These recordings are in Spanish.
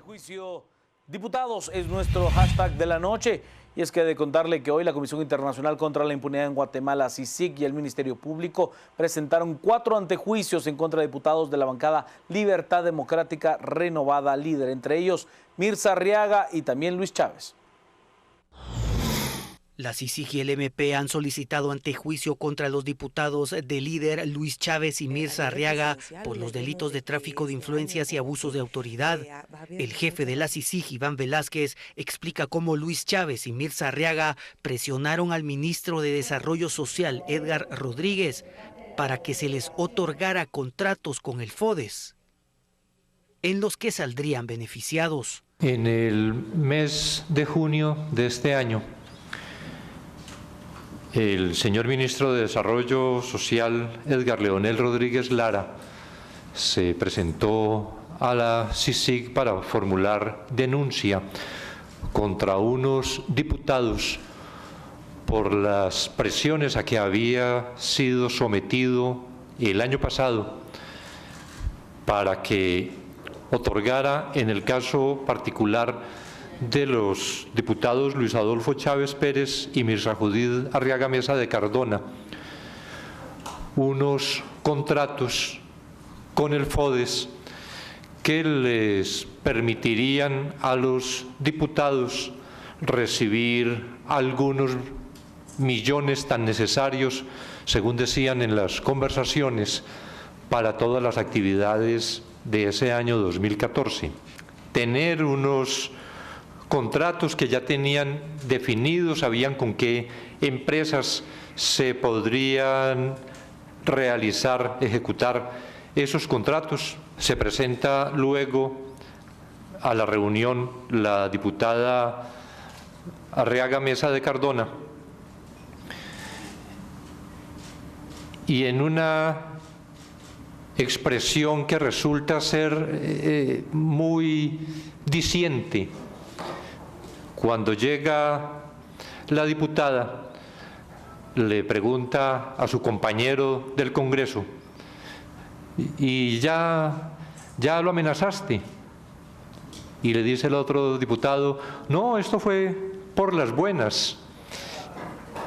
Juicio Diputados es nuestro hashtag de la noche, y es que he de contarle que hoy la Comisión Internacional contra la Impunidad en Guatemala, CICIG, y el Ministerio Público presentaron 4 antejuicios en contra de diputados de la bancada Libertad Democrática Renovada Líder, entre ellos Mirza Arriaga y también Luis Chávez. La CICIG y el MP han solicitado antejuicio contra los diputados de Líder, Luis Chávez y Mirza Arriaga por los delitos de tráfico de influencias y abusos de autoridad. El jefe de la CICIG, Iván Velázquez, explica cómo Luis Chávez y Mirza Arriaga presionaron al ministro de Desarrollo Social, Edgar Rodríguez, para que se les otorgara contratos con el FODES, en los que saldrían beneficiados. En el mes de junio de este año, el señor ministro de Desarrollo Social, Edgar Leonel Rodríguez Lara, se presentó a la CICIG para formular denuncia contra unos diputados por las presiones a que había sido sometido el año pasado para que otorgara, en el caso particular de los diputados Luis Adolfo Chávez Pérez y Mirza Judith Arriaga Mesa de Cardona, unos contratos con el FODES que les permitirían a los diputados recibir algunos millones tan necesarios, según decían en las conversaciones, para todas las actividades de ese año 2014. Tener unos contratos que ya tenían definidos, sabían con qué empresas se podrían realizar, ejecutar esos contratos. Se presenta luego a la reunión la diputada Arriaga Mesa de Cardona y en una expresión que resulta ser muy diciente, cuando llega la diputada, le pregunta a su compañero del Congreso: ¿y ya lo amenazaste? Y le dice el otro diputado: no, esto fue por las buenas.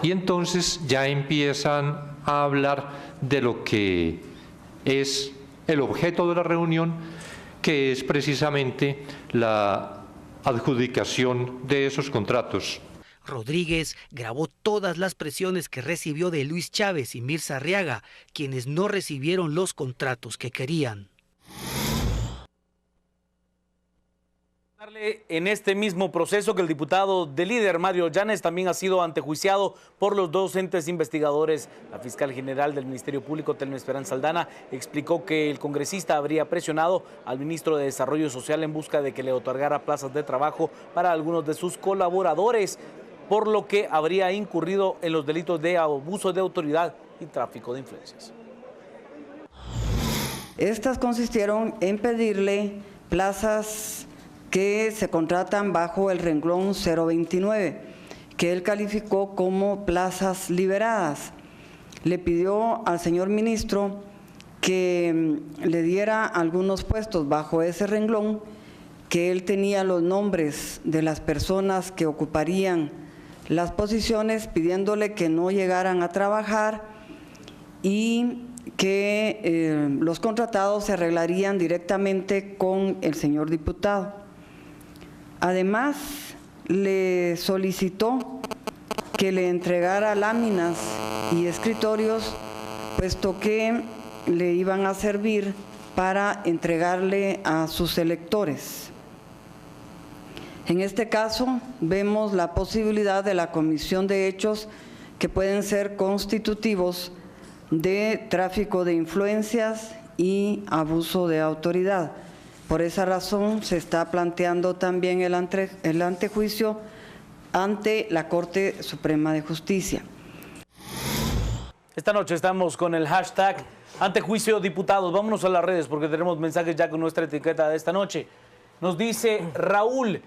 Y entonces ya empiezan a hablar de lo que es el objeto de la reunión, que es precisamente la adjudicación de esos contratos. Rodríguez grabó todas las presiones que recibió de Luis Chávez y Mirza Arriaga, quienes no recibieron los contratos que querían. En este mismo proceso que el diputado de Líder, Mario Llanes, también ha sido antejuiciado por los 2 entes investigadores. La fiscal general del Ministerio Público, Telma Esperanza Aldana, explicó que el congresista habría presionado al ministro de Desarrollo Social en busca de que le otorgara plazas de trabajo para algunos de sus colaboradores, por lo que habría incurrido en los delitos de abuso de autoridad y tráfico de influencias. Estas consistieron en pedirle plazas que se contratan bajo el renglón 029, que él calificó como plazas liberadas. Le pidió al señor ministro que le diera algunos puestos bajo ese renglón, que él tenía los nombres de las personas que ocuparían las posiciones, pidiéndole que no llegaran a trabajar y que los contratados se arreglarían directamente con el señor diputado. Además, le solicitó que le entregara láminas y escritorios, puesto que le iban a servir para entregarle a sus electores. En este caso, vemos la posibilidad de la comisión de hechos que pueden ser constitutivos de tráfico de influencias y abuso de autoridad. Por esa razón se está planteando también el antejuicio ante la Corte Suprema de Justicia. Esta noche estamos con el hashtag antejuicio diputados. Vámonos a las redes porque tenemos mensajes ya con nuestra etiqueta de esta noche. Nos dice Raúl: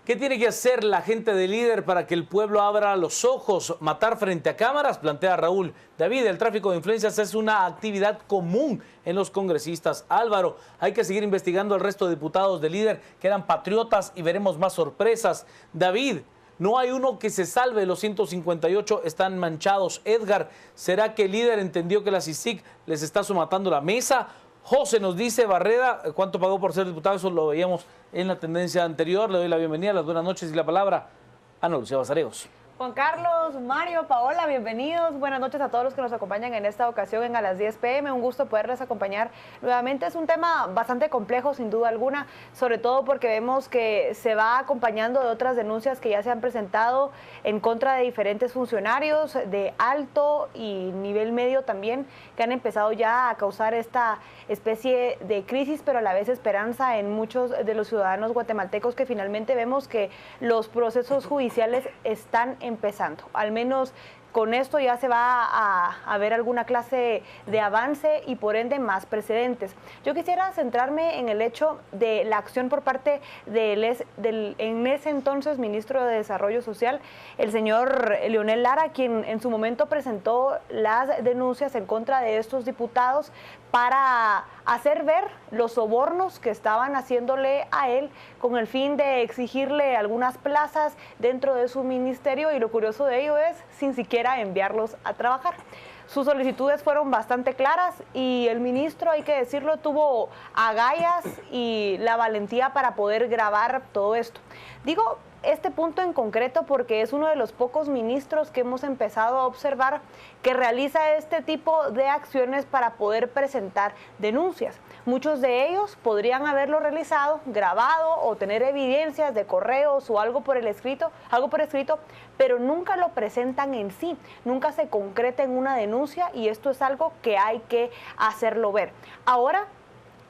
¿Qué tiene que hacer la gente de Líder para que el pueblo abra los ojos? ¿Matar frente a cámaras? Plantea Raúl. David, el tráfico de influencias es una actividad común en los congresistas. Álvaro, hay que seguir investigando al resto de diputados de Líder que eran patriotas y veremos más sorpresas. David, no hay uno que se salve, los 158 están manchados. Edgar, ¿será que Líder entendió que la CICIG les está somatando la mesa? José nos dice, Barreda, ¿cuánto pagó por ser diputado? Eso lo veíamos en la tendencia anterior. Le doy la bienvenida, las buenas noches y la palabra a Ana Lucía Bazareos. Juan Carlos, Mario, Paola, bienvenidos. Buenas noches a todos los que nos acompañan en esta ocasión en A las 10 p.m. Un gusto poderles acompañar nuevamente. Es un tema bastante complejo, sin duda alguna, sobre todo porque vemos que se va acompañando de otras denuncias que ya se han presentado en contra de diferentes funcionarios de alto y nivel medio también, que han empezado ya a causar esta especie de crisis, pero a la vez esperanza en muchos de los ciudadanos guatemaltecos, que finalmente vemos que los procesos judiciales están empezando. Al menos con esto ya se va a ver alguna clase de avance y por ende más precedentes. Yo quisiera centrarme en el hecho de la acción por parte del en ese entonces ministro de Desarrollo Social, el señor Leonel Lara, quien en su momento presentó las denuncias en contra de estos diputados para hacer ver los sobornos que estaban haciéndole a él con el fin de exigirle algunas plazas dentro de su ministerio, y lo curioso de ello es sin siquiera enviarlos a trabajar. Sus solicitudes fueron bastante claras y el ministro, hay que decirlo, tuvo agallas y la valentía para poder grabar todo esto. Digo este punto en concreto porque es uno de los pocos ministros que hemos empezado a observar que realiza este tipo de acciones para poder presentar denuncias. Muchos de ellos podrían haberlo realizado, grabado o tener evidencias de correos o algo por escrito, pero nunca lo presentan en sí, nunca se concreta en una denuncia, y esto es algo que hay que hacerlo ver. Ahora,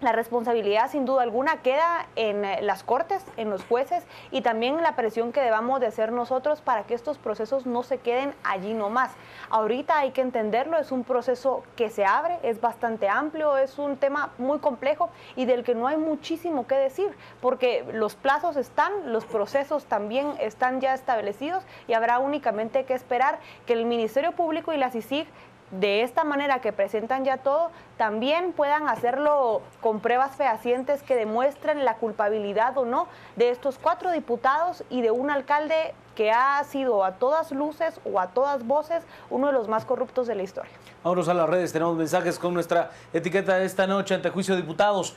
la responsabilidad sin duda alguna queda en las cortes, en los jueces, y también la presión que debamos de hacer nosotros para que estos procesos no se queden allí nomás. Ahorita hay que entenderlo, es un proceso que se abre, es bastante amplio, es un tema muy complejo y del que no hay muchísimo que decir, porque los plazos están, los procesos también están ya establecidos y habrá únicamente que esperar que el Ministerio Público y la CICIG, de esta manera que presentan ya todo, también puedan hacerlo con pruebas fehacientes que demuestren la culpabilidad o no de estos 4 diputados y de un alcalde que ha sido a todas luces o a todas voces uno de los más corruptos de la historia. Vámonos a las redes, tenemos mensajes con nuestra etiqueta de esta noche ante juicio de diputados.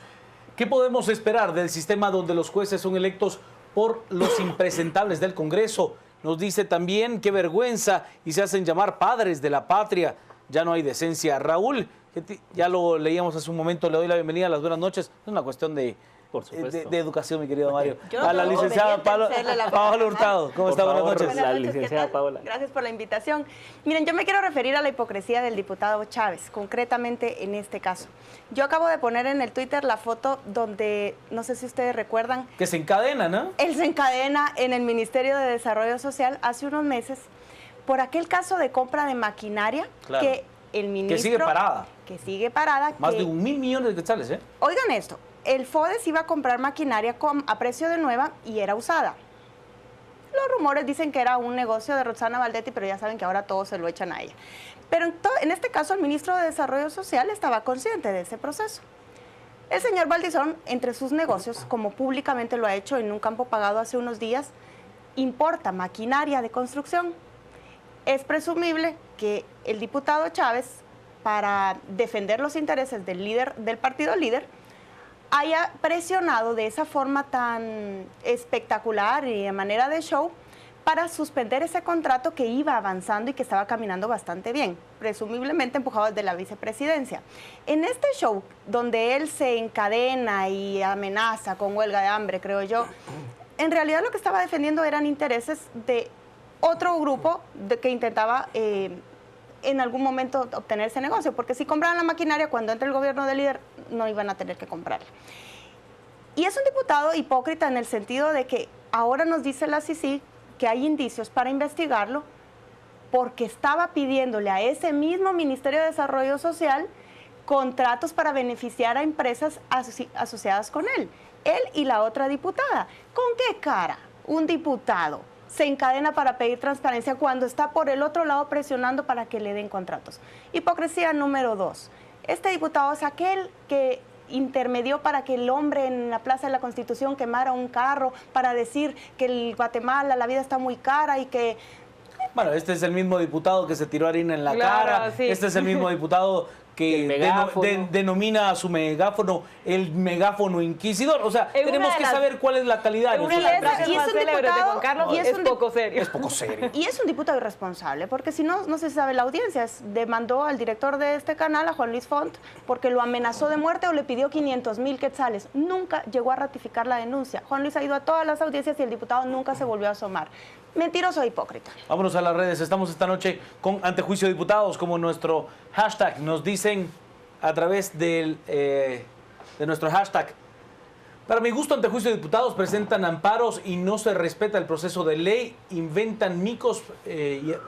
¿Qué podemos esperar del sistema donde los jueces son electos por los impresentables del Congreso? Nos dice también, qué vergüenza, y se hacen llamar padres de la patria. Ya no hay decencia. Raúl, ya lo leíamos hace un momento, le doy la bienvenida, las buenas noches. Es una cuestión de educación, mi querido Mario. A la licenciada Paola Hurtado. ¿Cómo está? Buenas noches. La licenciada Paola. Gracias por la invitación. Miren, yo me quiero referir a la hipocresía del diputado Chávez, concretamente en este caso. Yo acabo de poner en el Twitter la foto donde, no sé si ustedes recuerdan, que se encadena, ¿no? Él se encadena en el Ministerio de Desarrollo Social hace unos meses por aquel caso de compra de maquinaria, claro, que el ministro... Que sigue parada. Que sigue parada. Más de 1.000 millones de quetzales, ¿eh? Oigan esto, el FODES iba a comprar maquinaria a precio de nueva y era usada. Los rumores dicen que era un negocio de Roxana Valdetti, pero ya saben que ahora todos se lo echan a ella. Pero en este caso el ministro de Desarrollo Social estaba consciente de ese proceso. El señor Valdizón, entre sus negocios, como públicamente lo ha hecho en un campo pagado hace unos días, importa maquinaria de construcción. Es presumible que el diputado Chávez, para defender los intereses del líder del partido líder, haya presionado de esa forma tan espectacular y de manera de show para suspender ese contrato que iba avanzando y que estaba caminando bastante bien, presumiblemente empujado desde la vicepresidencia. En este show, donde él se encadena y amenaza con huelga de hambre, creo yo, en realidad lo que estaba defendiendo eran intereses de otro grupo que intentaba en algún momento obtener ese negocio, porque si compraban la maquinaria, cuando entre el gobierno del líder no iban a tener que comprarla. Y es un diputado hipócrita en el sentido de que ahora nos dice la CICIG que hay indicios para investigarlo porque estaba pidiéndole a ese mismo Ministerio de Desarrollo Social contratos para beneficiar a empresas asociadas con él y la otra diputada. ¿Con qué cara un diputado se encadena para pedir transparencia cuando está por el otro lado presionando para que le den contratos? Hipocresía número 2. Este diputado es aquel que intermedió para que el hombre en la Plaza de la Constitución quemara un carro para decir que en Guatemala la vida está muy cara y que... Bueno, este es el mismo diputado que se tiró harina en la cara, sí. Este es el mismo diputado que denomina a su megáfono el megáfono inquisidor. O sea, tenemos que saber cuál es la calidad de nuestro frases más célebres de Juan Carlos, y es poco serio. Es poco serio. Y es un diputado irresponsable, porque si no, no se sabe la audiencia, demandó al director de este canal, a Juan Luis Font, porque lo amenazó de muerte o le pidió 500,000 quetzales. Nunca llegó a ratificar la denuncia. Juan Luis ha ido a todas las audiencias y el diputado nunca se volvió a asomar. Mentiroso e hipócrita. Vámonos a las redes. Estamos esta noche con Antejuicio de Diputados, como nuestro hashtag. Nos dicen a través de nuestro hashtag: para mi gusto, Antejuicio de Diputados presentan amparos y no se respeta el proceso de ley, inventan micos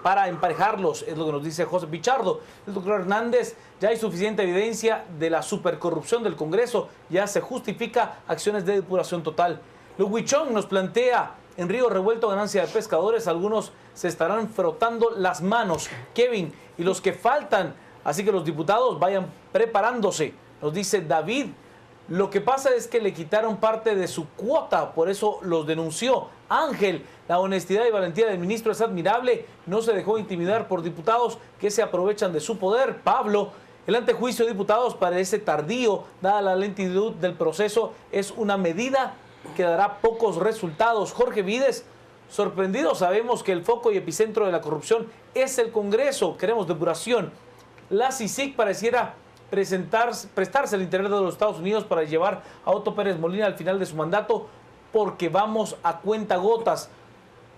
para emparejarlos, es lo que nos dice José Pichardo. El doctor Hernández: ya hay suficiente evidencia de la supercorrupción del Congreso, ya se justifica acciones de depuración total. Luguichón nos plantea: en Río Revuelto, ganancia de pescadores, algunos se estarán frotando las manos. Kevin: y los que faltan, así que los diputados vayan preparándose. Nos dice David: lo que pasa es que le quitaron parte de su cuota, por eso los denunció. Ángel: la honestidad y valentía del ministro es admirable, no se dejó intimidar por diputados que se aprovechan de su poder. Pablo: el antejuicio de diputados parece tardío, dada la lentitud del proceso, es una medida que dará pocos resultados. Jorge Vides: sorprendido, sabemos que el foco y epicentro de la corrupción es el Congreso, queremos depuración. La CICIG pareciera prestarse al interior de los Estados Unidos para llevar a Otto Pérez Molina al final de su mandato, porque vamos a cuentagotas.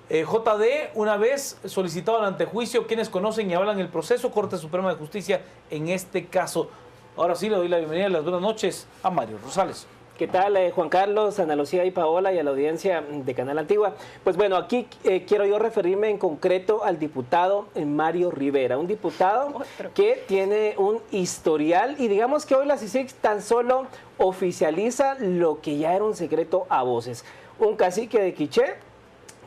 JD, una vez solicitado el antejuicio, quienes conocen y hablan el proceso, Corte Suprema de Justicia en este caso. Ahora sí le doy la bienvenida y las buenas noches a Mario Rosales. ¿Qué tal, Juan Carlos, Ana Lucía y Paola y a la audiencia de Canal Antigua? Pues bueno, aquí quiero yo referirme en concreto al diputado Mario Rivera, un diputado que tiene un historial y digamos que hoy la CICIG tan solo oficializa lo que ya era un secreto a voces. Un cacique de Quiché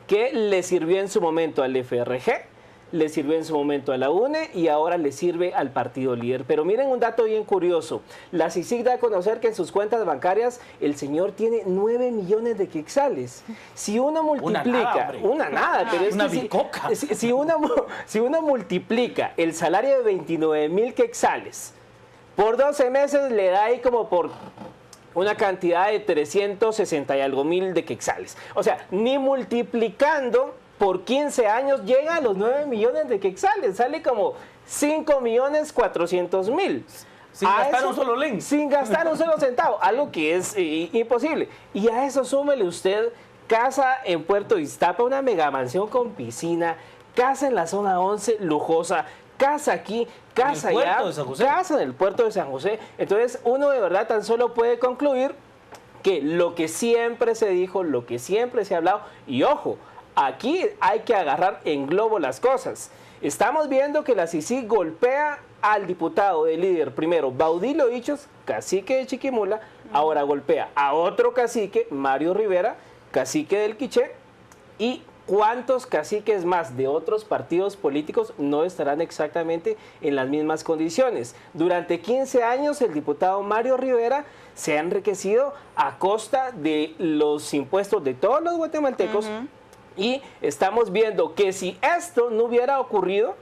que le sirvió en su momento al FRG, le sirvió en su momento a la UNE y ahora le sirve al partido líder. Pero miren un dato bien curioso. La CICIG da a conocer que en sus cuentas bancarias el señor tiene 9 millones de quetzales. Si uno multiplica... Una nada, pero es una que bicoca. si uno multiplica el salario de 29,000 quetzales por 12 meses, le da ahí como por una cantidad de 360 y algo mil de quetzales. O sea, ni multiplicando por 15 años llega a los 9 millones de quetzales, sale como 5,400,000. Sin gastar un solo link. Sin gastar un solo centavo, algo que es imposible. Y a eso súmele usted casa en Puerto Iztapa, una megamansión con piscina, casa en la zona 11, lujosa, casa aquí, casa allá, casa en el puerto de San José. Entonces uno de verdad tan solo puede concluir que lo que siempre se dijo, lo que siempre se ha hablado, y ojo, aquí hay que agarrar en globo las cosas. Estamos viendo que la CICIG golpea al diputado de líder, primero Baudilio Hichos, cacique de Chiquimula, ahora golpea a otro cacique, Mario Rivera, cacique del Quiché, y ¿cuántos caciques más de otros partidos políticos no estarán exactamente en las mismas condiciones? Durante 15 años el diputado Mario Rivera se ha enriquecido a costa de los impuestos de todos los guatemaltecos. Y estamos viendo que si esto no hubiera ocurrido,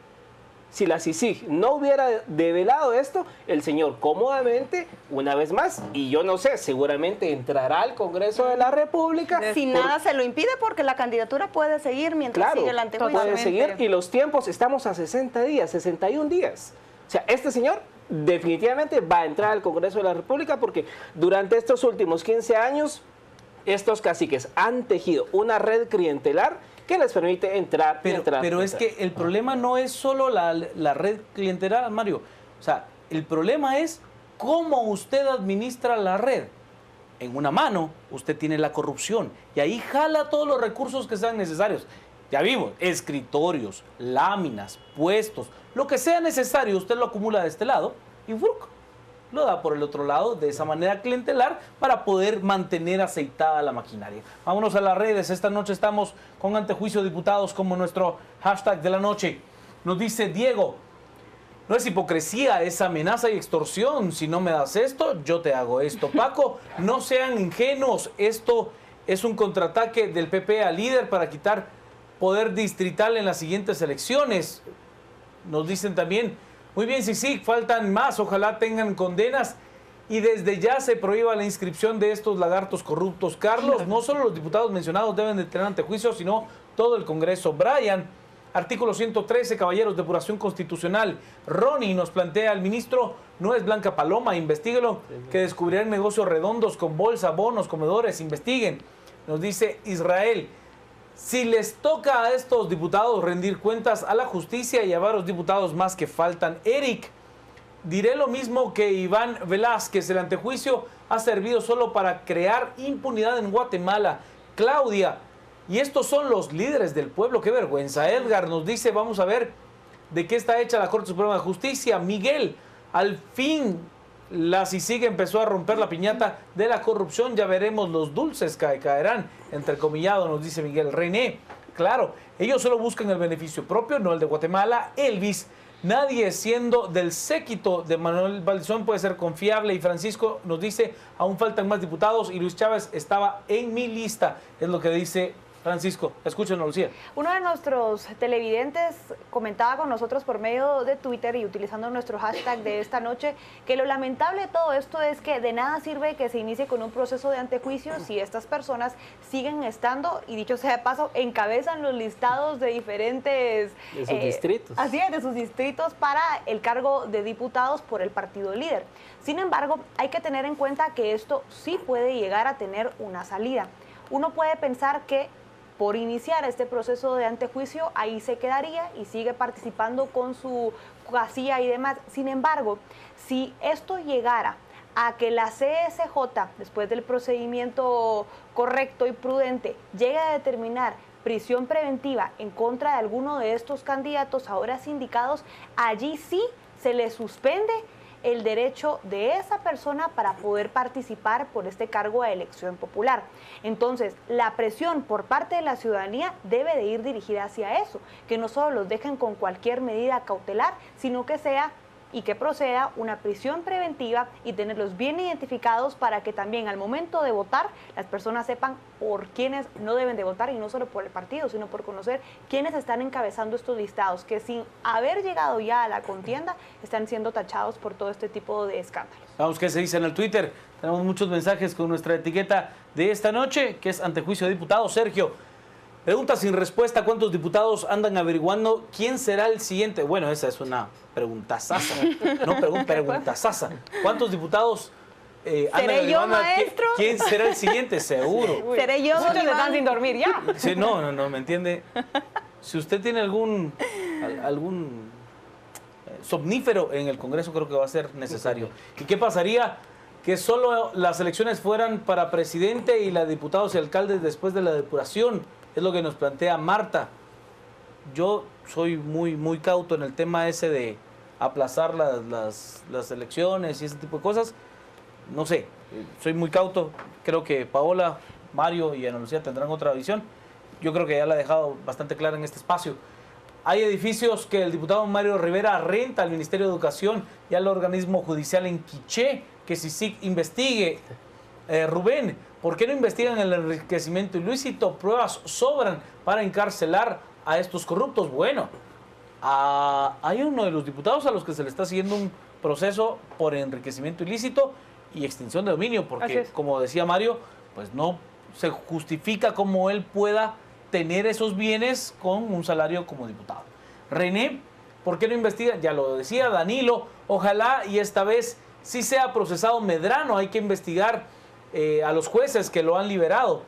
si la CICIG no hubiera develado esto, el señor cómodamente, una vez más, y yo no sé, seguramente entrará al Congreso de la República. Si nada se lo impide, porque la candidatura puede seguir mientras sigue el antejuicio. Puede seguir, y los tiempos, estamos a 60 días, 61 días. O sea, este señor definitivamente va a entrar al Congreso de la República porque durante estos últimos 15 años, estos caciques han tejido una red clientelar que les permite entrar. Pero es que el problema no es solo la red clientelar, Mario. O sea, el problema es cómo usted administra la red. En una mano, usted tiene la corrupción y ahí jala todos los recursos que sean necesarios. Ya vimos, escritorios, láminas, puestos, lo que sea necesario, usted lo acumula de este lado y ¡fruc! lo da por el otro lado de esa manera clientelar para poder mantener aceitada la maquinaria. Vámonos a las redes. Esta noche estamos con antejuicio de diputados como nuestro hashtag de la noche. Nos dice Diego: no es hipocresía, es amenaza y extorsión. Si no me das esto, yo te hago esto. Paco, no sean ingenuos. Esto es un contraataque del PP al líder para quitar poder distrital en las siguientes elecciones. Nos dicen también: muy bien, sí, faltan más. Ojalá tengan condenas y desde ya se prohíba la inscripción de estos lagartos corruptos. Carlos, no solo los diputados mencionados deben de tener antejuicio, sino todo el Congreso. Brian: artículo 113, caballeros, depuración constitucional. Ronnie nos plantea: el ministro no es Blanca Paloma, investíguelo, que descubrirán negocios redondos con bolsa, bonos, comedores, investiguen. Nos dice Israel: si les toca a estos diputados rendir cuentas a la justicia y a varios diputados más que faltan. Eric: diré lo mismo que Iván Velázquez, el antejuicio ha servido solo para crear impunidad en Guatemala. Claudia: y estos son los líderes del pueblo, qué vergüenza. Edgar nos dice: vamos a ver de qué está hecha la Corte Suprema de Justicia. Miguel: al fin la CICIG empezó a romper la piñata de la corrupción, ya veremos los dulces que caerán, entrecomillado, nos dice Miguel. René: claro, ellos solo buscan el beneficio propio, no el de Guatemala. Elvis: nadie siendo del séquito de Manuel Valdizón puede ser confiable. Y Francisco nos dice: aún faltan más diputados y Luis Chávez estaba en mi lista. Es lo que dice Francisco. Escúchenos, Lucía. Uno de nuestros televidentes comentaba con nosotros por medio de Twitter y utilizando nuestro hashtag de esta noche que lo lamentable de todo esto es que de nada sirve que se inicie con un proceso de antejuicio si estas personas siguen estando, y dicho sea de paso, encabezan los listados de diferentes... De sus distritos. Así es, de sus distritos para el cargo de diputados por el partido líder. Sin embargo, hay que tener en cuenta que esto sí puede llegar a tener una salida. Uno puede pensar que por iniciar este proceso de antejuicio, ahí se quedaría y sigue participando con su casilla y demás. Sin embargo, si esto llegara a que la CSJ, después del procedimiento correcto y prudente, llegue a determinar prisión preventiva en contra de alguno de estos candidatos ahora sindicados, allí sí se le suspende el derecho de esa persona para poder participar por este cargo a elección popular. Entonces, la presión por parte de la ciudadanía debe de ir dirigida hacia eso, que no solo los dejen con cualquier medida cautelar, sino que sea y que proceda una prisión preventiva y tenerlos bien identificados para que también al momento de votar las personas sepan por quiénes no deben de votar, y no solo por el partido, sino por conocer quiénes están encabezando estos listados, que sin haber llegado ya a la contienda están siendo tachados por todo este tipo de escándalos. Vamos, ¿qué se dice en el Twitter? Tenemos muchos mensajes con nuestra etiqueta de esta noche, que es antejuicio de diputados. Sergio: pregunta sin respuesta: ¿cuántos diputados andan averiguando quién será el siguiente? Bueno, esa es una preguntazaza, no preguntazaza. ¿Cuántos diputados andan averiguando quién será el siguiente? Seguro. Seré yo. Muchos están sin dormir ya. Sí, no, ¿me entiende? Si usted tiene algún somnífero en el Congreso, creo que va a ser necesario. ¿Y qué pasaría que solo las elecciones fueran para presidente y la de diputados y alcaldes después de la depuración? Es lo que nos plantea Marta. Yo soy muy cauto en el tema ese de aplazar las elecciones y ese tipo de cosas. No sé, soy muy cauto. Creo que Paola, Mario y Ana Lucía tendrán otra visión. Yo creo que ya la he dejado bastante clara en este espacio. Hay edificios que el diputado Mario Rivera renta al Ministerio de Educación y al organismo judicial en Quiché, que CICIG investigue. Rubén: ¿por qué no investigan el enriquecimiento ilícito? Pruebas sobran para encarcelar a estos corruptos. Bueno, hay uno de los diputados a los que se le está siguiendo un proceso por enriquecimiento ilícito y extinción de dominio, porque, como decía Mario, pues no se justifica cómo él pueda tener esos bienes con un salario como diputado. René: ¿por qué no investigan? Ya lo decía Danilo: ojalá y esta vez sí sea procesado Medrano. Hay que investigar a los jueces que lo han liberado.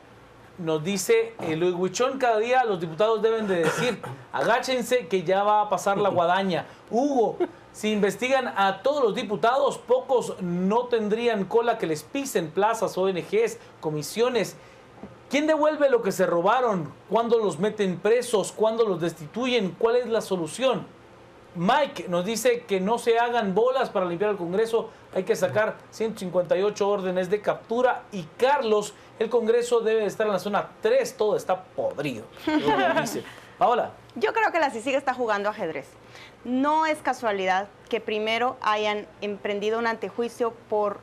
Nos dice Luis Huichón: cada día los diputados deben de decir: agáchense que ya va a pasar la guadaña. Hugo: si investigan a todos los diputados, pocos no tendrían cola que les pisen. Plazas, ONGs, comisiones. ¿Quién devuelve lo que se robaron? ¿Cuándo los meten presos? ¿Cuándo los destituyen? ¿Cuál es la solución? Mike nos dice que no se hagan bolas para limpiar el Congreso, hay que sacar 158 órdenes de captura. Y Carlos, el Congreso debe estar en la zona 3, todo está podrido. Dice. Paola. Yo creo que la CICIG está jugando ajedrez. No es casualidad que primero hayan emprendido un antejuicio por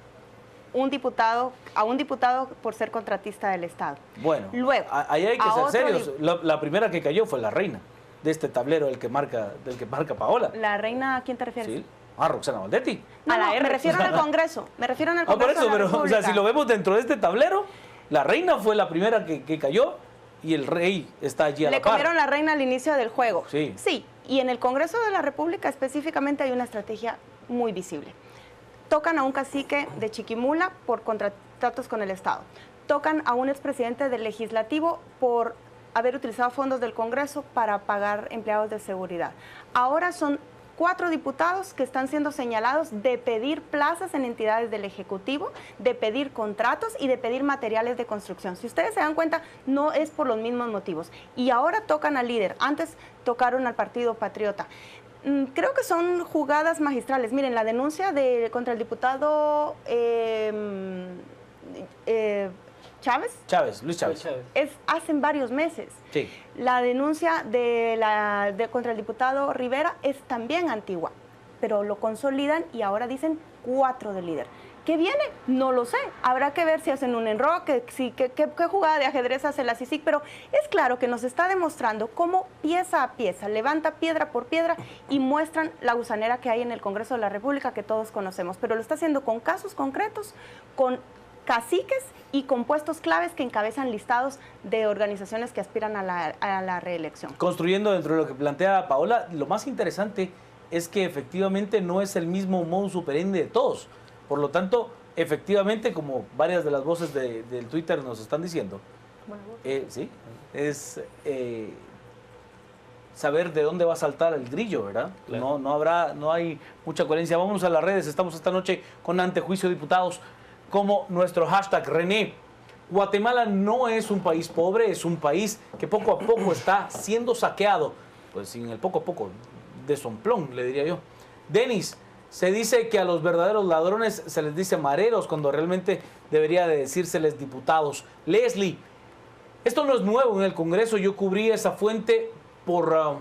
a un diputado por ser contratista del Estado. Bueno, luego ahí hay que ser serios. La primera que cayó fue la reina de este tablero del que marca Paola. ¿La reina a quién te refieres? Sí. Roxana Valdetti. No, me refiero al Congreso. Me refiero al Congreso. Por eso, de la pero República. o sea, si lo vemos dentro de este tablero, la reina fue la primera que cayó y el rey está allí a la par. Le comieron la reina al inicio del juego. Sí. Sí, y en el Congreso de la República específicamente hay una estrategia muy visible. Tocan a un cacique de Chiquimula por contratos con el Estado. Tocan a un expresidente del Legislativo por haber utilizado fondos del Congreso para pagar empleados de seguridad. Ahora son 4 diputados que están siendo señalados de pedir plazas en entidades del Ejecutivo, de pedir contratos y de pedir materiales de construcción. Si ustedes se dan cuenta, no es por los mismos motivos. Y ahora tocan al líder, antes tocaron al Partido Patriota. Creo que son jugadas magistrales. Miren, la denuncia contra el diputado Luis Chávez. Hacen varios meses. Sí. La denuncia contra el diputado Rivera es también antigua, pero lo consolidan y ahora dicen 4 de líder. ¿Qué viene? No lo sé. Habrá que ver si hacen un enroque, qué jugada de ajedrez hace la CICIG, pero es claro que nos está demostrando cómo pieza a pieza, levanta piedra por piedra y muestran la gusanera que hay en el Congreso de la República que todos conocemos, pero lo está haciendo con casos concretos, con caciques y con puestos claves que encabezan listados de organizaciones que aspiran a la reelección. Construyendo dentro de lo que plantea Paola, lo más interesante es que efectivamente no es el mismo modus operandi de todos. Por lo tanto, efectivamente, como varias de las voces del Twitter nos están diciendo, sí, es saber de dónde va a saltar el grillo, ¿verdad? Claro. No hay mucha coherencia. Vámonos a las redes, estamos esta noche con antejuicio de diputados, como nuestro hashtag René. Guatemala no es un país pobre, es un país que poco a poco está siendo saqueado, pues sin el poco a poco de somplón, le diría yo. Denis, se dice que a los verdaderos ladrones se les dice mareros, cuando realmente debería de decírseles diputados. Leslie, esto no es nuevo en el Congreso, yo cubrí esa fuente por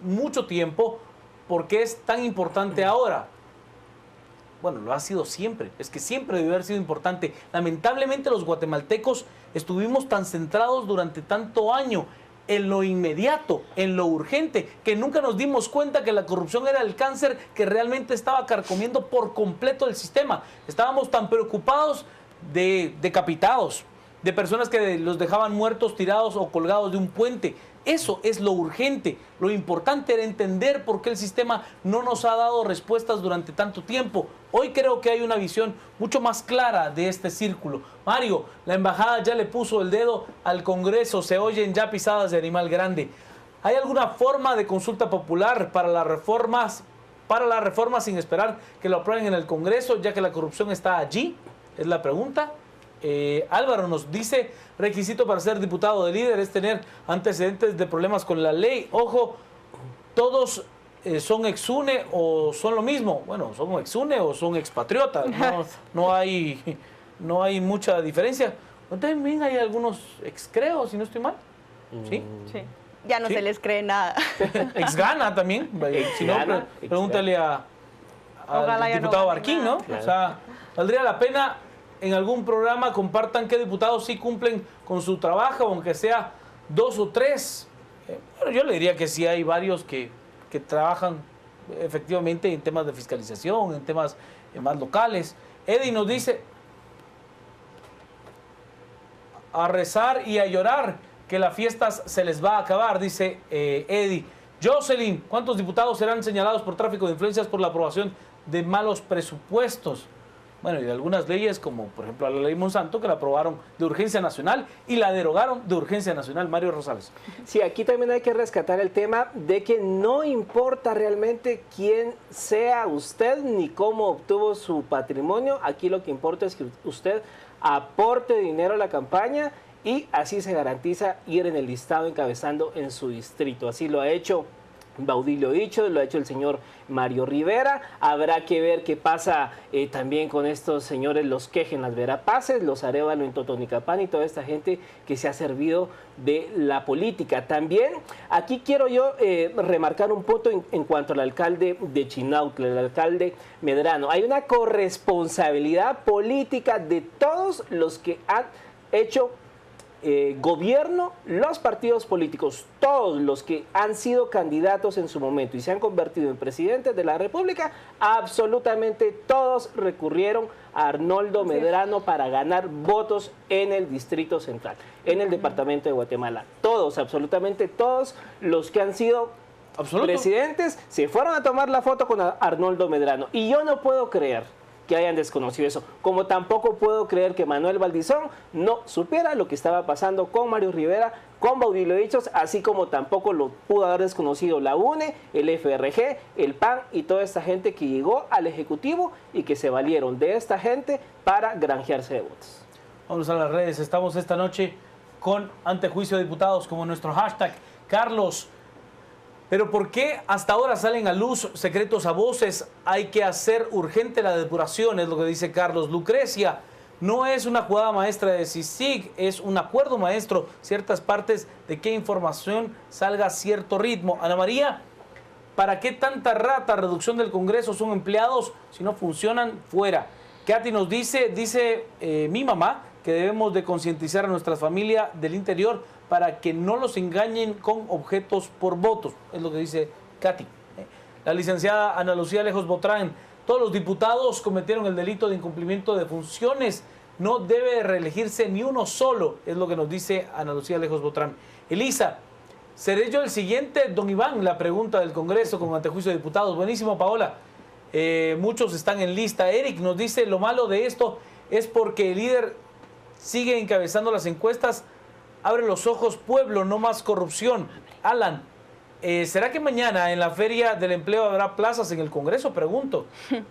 mucho tiempo. ¿Por qué es tan importante ahora? Bueno, lo ha sido siempre, es que siempre debió haber sido importante. Lamentablemente los guatemaltecos estuvimos tan centrados durante tanto año en lo inmediato, en lo urgente, que nunca nos dimos cuenta que la corrupción era el cáncer que realmente estaba carcomiendo por completo el sistema. Estábamos tan preocupados de decapitados, de personas que los dejaban muertos, tirados o colgados de un puente. Eso es lo urgente. Lo importante era entender por qué el sistema no nos ha dado respuestas durante tanto tiempo. Hoy creo que hay una visión mucho más clara de este círculo. Mario, la embajada ya le puso el dedo al Congreso, se oyen ya pisadas de animal grande. ¿Hay alguna forma de consulta popular para las reformas sin esperar que lo aprueben en el Congreso, ya que la corrupción está allí? Es la pregunta. Álvaro nos dice, requisito para ser diputado de líder es tener antecedentes de problemas con la ley. Ojo, todos son exune o son lo mismo. Bueno, son exune o son expatriotas. No hay mucha diferencia. También hay algunos excreos, si no estoy mal. ¿Sí? Sí. Ya no se les cree nada. Exgana también. Si no, pregúntale al diputado Barquín, ¿no? Claro. O sea, valdría la pena en algún programa compartan qué diputados sí cumplen con su trabajo, aunque sea 2 o 3. Bueno, yo le diría que sí hay varios que trabajan efectivamente en temas de fiscalización, en temas más locales. Eddie nos dice, a rezar y a llorar, que las fiestas se les va a acabar, dice Eddie. Jocelyn, ¿cuántos diputados serán señalados por tráfico de influencias por la aprobación de malos presupuestos? Bueno, y de algunas leyes, como por ejemplo la ley Monsanto, que la aprobaron de urgencia nacional y la derogaron de urgencia nacional. Mario Rosales. Sí, aquí también hay que rescatar el tema de que no importa realmente quién sea usted ni cómo obtuvo su patrimonio. Aquí lo que importa es que usted aporte dinero a la campaña y así se garantiza ir en el listado encabezando en su distrito. Así lo ha hecho Baudilio Dicho, lo ha hecho el señor Mario Rivera. Habrá que ver qué pasa también con estos señores, los Quejen, las Verapaces, los Arévalo en Totonicapán y toda esta gente que se ha servido de la política. También aquí quiero yo remarcar un punto en cuanto al alcalde de Chinautla, el alcalde Medrano. Hay una corresponsabilidad política de todos los que han hecho gobierno, los partidos políticos, todos los que han sido candidatos en su momento y se han convertido en presidentes de la República, absolutamente todos recurrieron a Arnoldo Medrano para ganar votos en el Distrito Central, en el departamento de Guatemala. Todos, absolutamente todos los que han sido presidentes se fueron a tomar la foto con Arnoldo Medrano. Y yo no puedo creer que hayan desconocido eso, como tampoco puedo creer que Manuel Valdizón no supiera lo que estaba pasando con Mario Rivera, con Baudilio Dichos, así como tampoco lo pudo haber desconocido la UNE, el FRG, el PAN y toda esta gente que llegó al Ejecutivo y que se valieron de esta gente para granjearse de votos. Vamos a las redes, estamos esta noche con Antejuicio de Diputados como nuestro hashtag. Carlos, pero ¿por qué hasta ahora salen a luz secretos a voces? Hay que hacer urgente la depuración, es lo que dice Carlos. Lucrecia, no es una jugada maestra de CICIG, es un acuerdo maestro, ciertas partes de qué información salga a cierto ritmo. Ana María, ¿para qué tanta rata? Reducción del Congreso, son empleados, si no funcionan, fuera. Katy nos dice mi mamá, que debemos de concientizar a nuestra familia del interior para que no los engañen con objetos por votos, es lo que dice Katy. La licenciada Ana Lucía Lejos Botrán, todos los diputados cometieron el delito de incumplimiento de funciones, no debe reelegirse ni uno solo, es lo que nos dice Ana Lucía Lejos Botrán. Elisa, ¿seré yo el siguiente? Don Iván, la pregunta del Congreso con Antejuicio de Diputados. Buenísimo, Paola. Muchos están en lista. Eric nos dice, lo malo de esto es porque el líder sigue encabezando las encuestas. Abre los ojos, pueblo, no más corrupción. Alan, ¿será que mañana en la Feria del Empleo habrá plazas en el Congreso? Pregunto.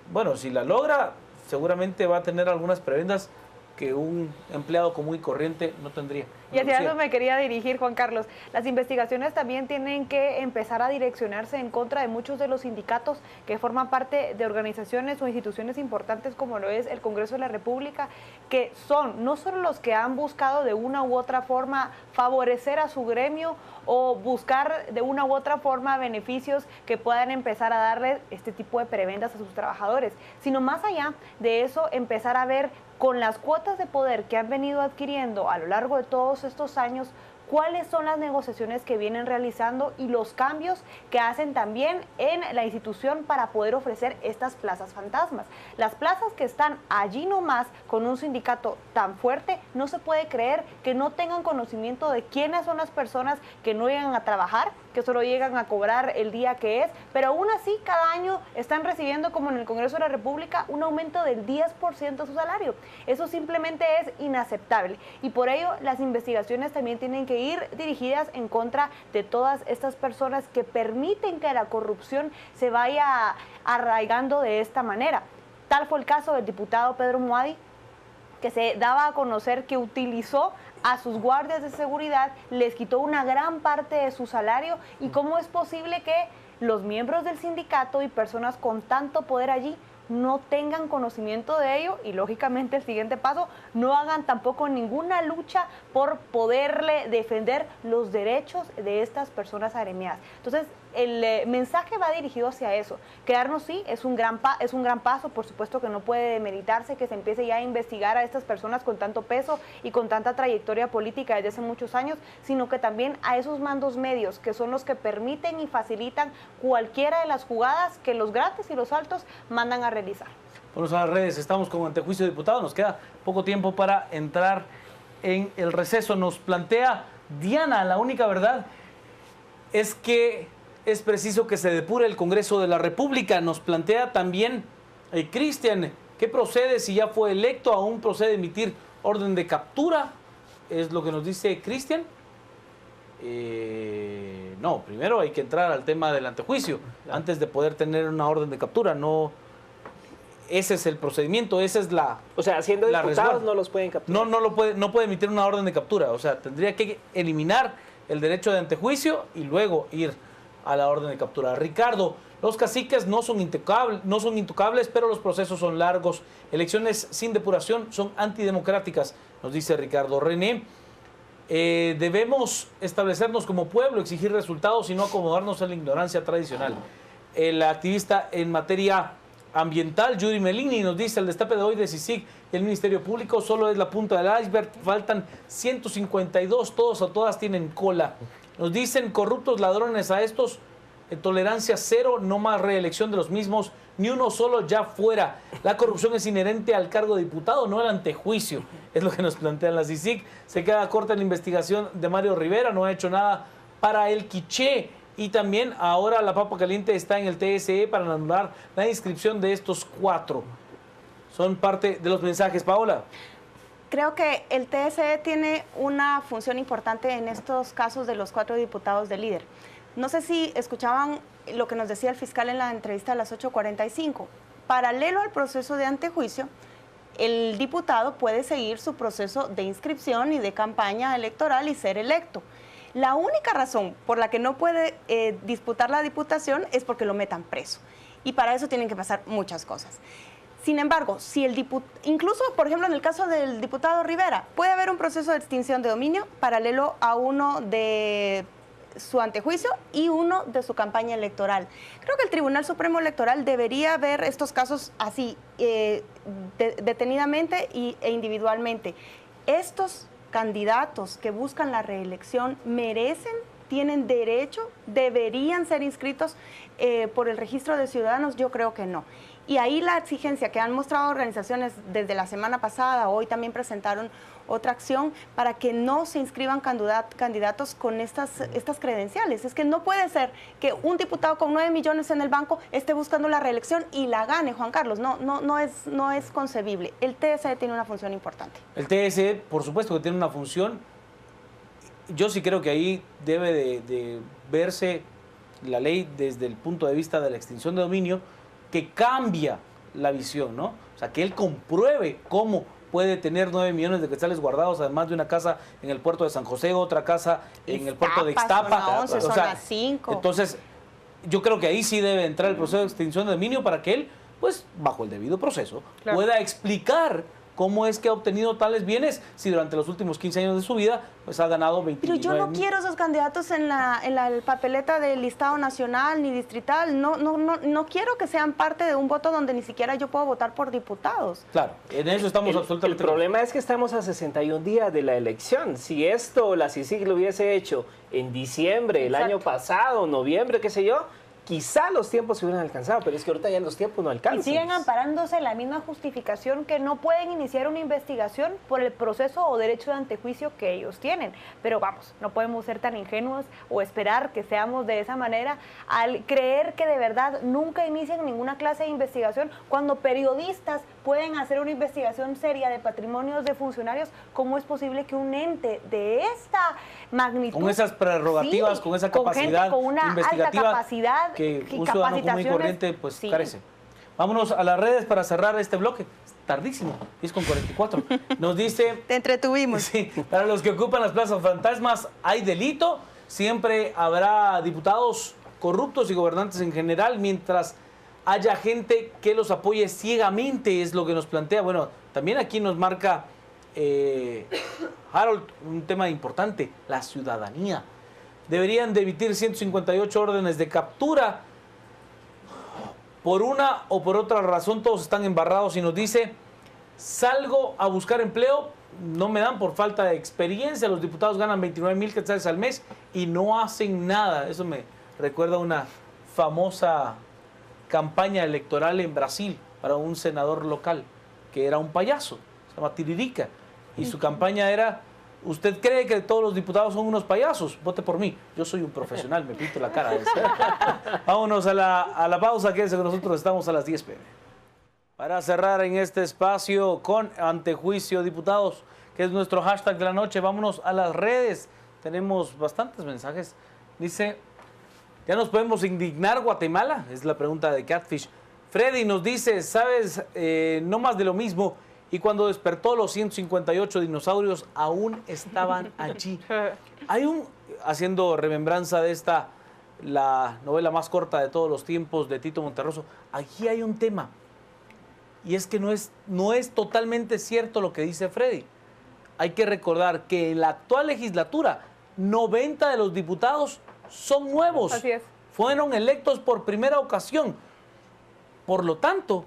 Bueno, si la logra, seguramente va a tener algunas prebendas que un empleado común y corriente no tendría. Y hacia eso me quería dirigir, Juan Carlos. Las investigaciones también tienen que empezar a direccionarse en contra de muchos de los sindicatos que forman parte de organizaciones o instituciones importantes como lo es el Congreso de la República, que son no solo los que han buscado de una u otra forma favorecer a su gremio o buscar de una u otra forma beneficios que puedan empezar a darle este tipo de prebendas a sus trabajadores, sino más allá de eso empezar a ver con las cuotas de poder que han venido adquiriendo a lo largo de todos estos años, cuáles son las negociaciones que vienen realizando y los cambios que hacen también en la institución para poder ofrecer estas plazas fantasmas. Las plazas que están allí nomás con un sindicato tan fuerte, no se puede creer que no tengan conocimiento de quiénes son las personas que no llegan a trabajar, que solo llegan a cobrar el día que es, pero aún así cada año están recibiendo, como en el Congreso de la República, un aumento del 10% de su salario. Eso simplemente es inaceptable y por ello las investigaciones también tienen que ir dirigidas en contra de todas estas personas que permiten que la corrupción se vaya arraigando de esta manera. Tal fue el caso del diputado Pedro Muadi, que se daba a conocer que utilizó a sus guardias de seguridad, les quitó una gran parte de su salario y cómo es posible que los miembros del sindicato y personas con tanto poder allí no tengan conocimiento de ello y lógicamente el siguiente paso, no hagan tampoco ninguna lucha por poderle defender los derechos de estas personas agremiadas. Entonces, el mensaje va dirigido hacia eso. Quedarnos sí es un gran paso, por supuesto que no puede demeritarse que se empiece ya a investigar a estas personas con tanto peso y con tanta trayectoria política desde hace muchos años, sino que también a esos mandos medios que son los que permiten y facilitan cualquiera de las jugadas que los grandes y los altos mandan a realizar. Vamos a las redes, estamos con Antejuicio de Diputados, nos queda poco tiempo para entrar en el receso. Nos plantea Diana, la única verdad es que es preciso que se depure el Congreso de la República. Nos plantea también Cristian, ¿qué procede si ya fue electo? ¿Aún procede emitir orden de captura? Es lo que nos dice Cristian. No, primero hay que entrar al tema del antejuicio, antes de poder tener una orden de captura. No, ese es el procedimiento, esa es la... O sea, siendo diputados no los pueden capturar. No puede emitir una orden de captura. O sea, tendría que eliminar el derecho de antejuicio y luego ir a la orden de captura. Ricardo, los caciques no son intocables, pero los procesos son largos. Elecciones sin depuración son antidemocráticas, nos dice Ricardo. René, debemos establecernos como pueblo, exigir resultados y no acomodarnos a la ignorancia tradicional. El activista en materia ambiental, Judy Melini, nos dice: el destape de hoy de CICIG y el Ministerio Público solo es la punta del iceberg, faltan 152, todos o todas tienen cola. Nos dicen: corruptos, ladrones a estos, tolerancia cero, no más reelección de los mismos, ni uno solo, ya fuera. La corrupción es inherente al cargo de diputado, no al antejuicio, es lo que nos plantean las CICIG. Se queda corta en la investigación de Mario Rivera, no ha hecho nada para el quiché. Y también ahora la papa caliente está en el TSE para anular la inscripción de estos 4. Son parte de los mensajes. Paola. Creo que el TSE tiene una función importante en estos casos de los 4 diputados del líder. No sé si escuchaban lo que nos decía el fiscal en la entrevista a las 8:45. Paralelo al proceso de antejuicio, el diputado puede seguir su proceso de inscripción y de campaña electoral y ser electo. La única razón por la que no puede disputar la diputación es porque lo metan preso. Y para eso tienen que pasar muchas cosas. Sin embargo, si incluso, por ejemplo, en el caso del diputado Rivera, puede haber un proceso de extinción de dominio paralelo a uno de su antejuicio y uno de su campaña electoral. Creo que el Tribunal Supremo Electoral debería ver estos casos así, detenidamente e individualmente. Estos candidatos que buscan la reelección merecen, tienen derecho, deberían ser inscritos por el registro de ciudadanos. Yo creo que no. Y ahí la exigencia que han mostrado organizaciones desde la semana pasada, hoy también presentaron otra acción para que no se inscriban candidatos con estas credenciales. Es que no puede ser que un diputado con 9 millones en el banco esté buscando la reelección y la gane, Juan Carlos. No es concebible. El TSE tiene una función importante. El TSE, por supuesto que tiene una función. Yo sí creo que ahí debe de verse la ley desde el punto de vista de la extinción de dominio, que cambia la visión, ¿no? O sea, que él compruebe cómo puede tener 9 millones de quetzales guardados, además de una casa en el puerto de San José, otra casa en el puerto de Ixtapa. Zona 11, zona 5. Entonces, yo creo que ahí sí debe entrar el proceso de extinción de dominio para que él, pues, bajo el debido proceso, pueda explicar cómo es que ha obtenido tales bienes si durante los últimos 15 años de su vida pues ha ganado 29. Pero yo no quiero esos candidatos en la papeleta del listado nacional ni distrital. No quiero que sean parte de un voto donde ni siquiera yo puedo votar por diputados. Claro, en eso estamos absolutamente. El problema es que estamos a 61 días de la elección. Si esto la CICIG lo hubiese hecho en diciembre, el año pasado, noviembre, qué sé yo, quizá los tiempos se hubieran alcanzado, pero es que ahorita ya los tiempos no alcanzan. Y siguen amparándose en la misma justificación que no pueden iniciar una investigación por el proceso o derecho de antejuicio que ellos tienen. Pero vamos, no podemos ser tan ingenuos o esperar que seamos de esa manera al creer que de verdad nunca inician ninguna clase de investigación cuando periodistas pueden hacer una investigación seria de patrimonios de funcionarios. ¿Cómo es posible que un ente de esta magnitud, con esas prerrogativas, con esa capacidad con una investigativa, alta capacidad, que un ciudadano común y corriente pues carece? Vámonos a las redes para cerrar este bloque. Es tardísimo, 10:44. Nos dice... Te entretuvimos. Sí, para los que ocupan las plazas fantasmas hay delito. Siempre habrá diputados corruptos y gobernantes en general, mientras haya gente que los apoye ciegamente, es lo que nos plantea. Bueno, también aquí nos marca Harold un tema importante, la ciudadanía. Deberían de emitir 158 órdenes de captura. Por una o por otra razón todos están embarrados y nos dice: salgo a buscar empleo, no me dan por falta de experiencia. Los diputados ganan 29,000 quetzales al mes y no hacen nada. Eso me recuerda a una famosa campaña electoral en Brasil para un senador local que era un payaso, se llama Tiririca, y su campaña era: ¿usted cree que todos los diputados son unos payasos? Vote por mí, yo soy un profesional, me pinto la cara. Vámonos a la pausa, quédense con nosotros, estamos a las 10 p.m. Para cerrar en este espacio con antejuicio, diputados, que es nuestro hashtag de la noche, vámonos a las redes. Tenemos bastantes mensajes. Dice: ¿ya nos podemos indignar, Guatemala? Es la pregunta de Catfish. Freddy nos dice: ¿sabes? No más de lo mismo. Y cuando despertó, los 158 dinosaurios aún estaban allí. Hay haciendo remembranza de esta la novela más corta de todos los tiempos de Tito Monterroso. Aquí hay un tema, y es que no es totalmente cierto lo que dice Freddy. Hay que recordar que en la actual legislatura, 90 de los diputados son nuevos. Así es. Fueron electos por primera ocasión. Por lo tanto,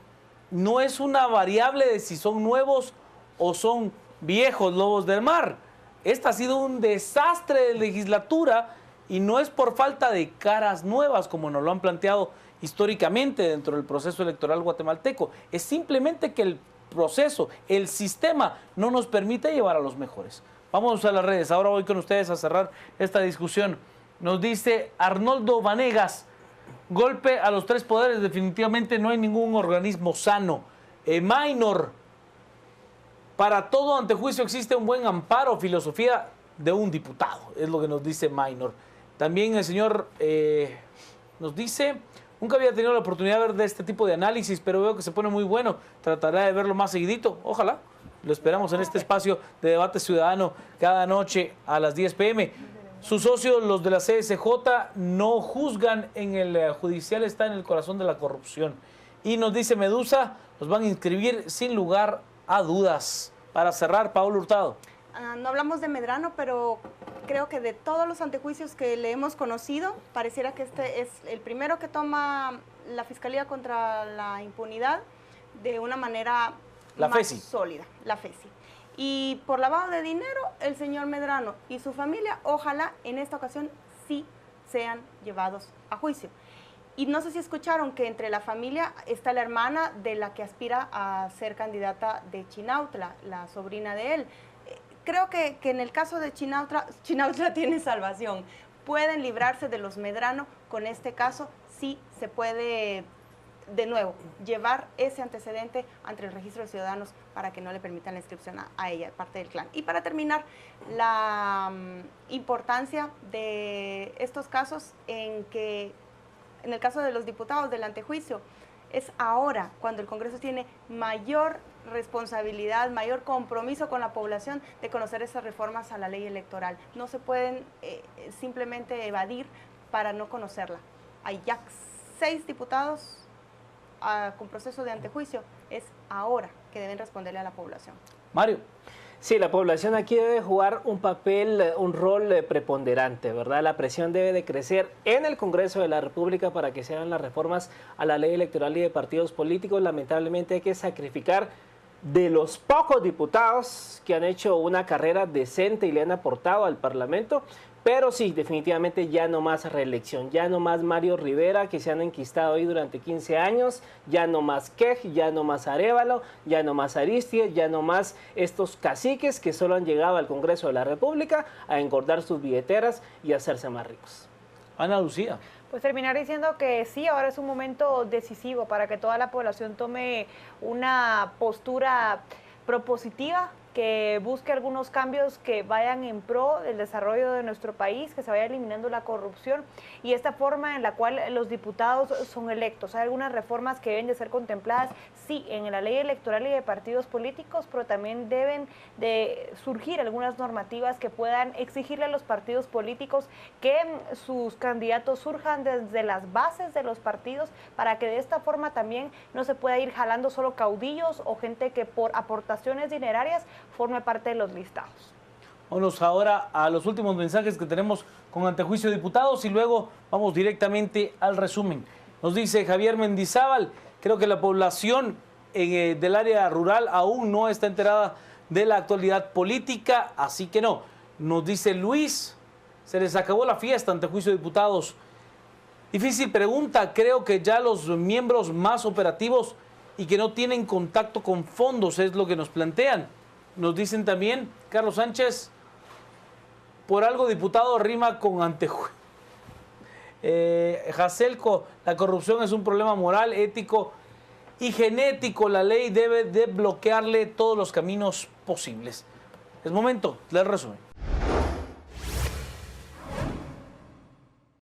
no es una variable de si son nuevos o son viejos lobos del mar. Esta ha sido un desastre de legislatura y no es por falta de caras nuevas, como nos lo han planteado históricamente dentro del proceso electoral guatemalteco. Es simplemente que el proceso, el sistema, no nos permite llevar a los mejores. Vamos a las redes. Ahora voy con ustedes a cerrar esta discusión. Nos dice Arnoldo Vanegas: golpe a los tres poderes, definitivamente no hay ningún organismo sano. Minor: para todo antejuicio existe un buen amparo, filosofía de un diputado, es lo que nos dice Minor. También el señor nos dice: nunca había tenido la oportunidad de ver de este tipo de análisis, pero veo que se pone muy bueno. Trataré de verlo más seguidito. Ojalá. Lo esperamos en este espacio de debate ciudadano cada noche a las 10 p.m. Sus socios, los de la CSJ, no juzgan en el judicial, está en el corazón de la corrupción. Y nos dice Medusa: los van a inscribir sin lugar a dudas. Para cerrar, Paola Hurtado. No hablamos de Medrano, pero creo que de todos los antejuicios que le hemos conocido, pareciera que este es el primero que toma la Fiscalía contra la impunidad de una manera más sólida, la FESI. Y por lavado de dinero, el señor Medrano y su familia, ojalá en esta ocasión sí sean llevados a juicio. Y no sé si escucharon que entre la familia está la hermana de la que aspira a ser candidata de Chinautla, la sobrina de él. Creo que en el caso de Chinautla tiene salvación. Pueden librarse de los Medrano. Con este caso sí se puede, de nuevo, llevar ese antecedente ante el registro de ciudadanos para que no le permitan la inscripción a ella, parte del clan. Y para terminar, la importancia de estos casos en el caso de los diputados del antejuicio, es ahora cuando el Congreso tiene mayor responsabilidad, mayor compromiso con la población de conocer esas reformas a la ley electoral. No se pueden simplemente evadir para no conocerla. Hay ya 6 diputados con proceso de antejuicio. Es ahora que deben responderle a la población. Mario. Sí, la población aquí debe jugar un papel, un rol preponderante, ¿verdad? La presión debe de crecer en el Congreso de la República para que se hagan las reformas a la ley electoral y de partidos políticos. Lamentablemente hay que sacrificar de los pocos diputados que han hecho una carrera decente y le han aportado al Parlamento. Pero sí, definitivamente ya no más reelección, ya no más Mario Rivera, que se han enquistado ahí durante 15 años, ya no más Quej, ya no más Arévalo, ya no más Aristia, ya no más estos caciques que solo han llegado al Congreso de la República a engordar sus billeteras y hacerse más ricos. Ana Lucía. Pues terminar diciendo que sí, ahora es un momento decisivo para que toda la población tome una postura propositiva, que busque algunos cambios que vayan en pro del desarrollo de nuestro país, que se vaya eliminando la corrupción y esta forma en la cual los diputados son electos. Hay algunas reformas que deben de ser contempladas, sí, en la ley electoral y de partidos políticos, pero también deben de surgir algunas normativas que puedan exigirle a los partidos políticos que sus candidatos surjan desde las bases de los partidos, para que de esta forma también no se pueda ir jalando solo caudillos o gente que por aportaciones dinerarias forme parte de los listados. Vamos ahora a los últimos mensajes que tenemos con antejuicio de diputados y luego vamos directamente al resumen. Nos dice Javier Mendizábal: creo que la población del área rural aún no está enterada de la actualidad política, así que no. Nos dice Luis: se les acabó la fiesta, antejuicio de diputados. Difícil pregunta, creo que ya los miembros más operativos y que no tienen contacto con fondos es lo que nos plantean. Nos dicen también, Carlos Sánchez: por algo diputado rima con antejuicio. Jacelco: la corrupción es un problema moral, ético y genético. La ley debe de bloquearle todos los caminos posibles. Es momento del resumen.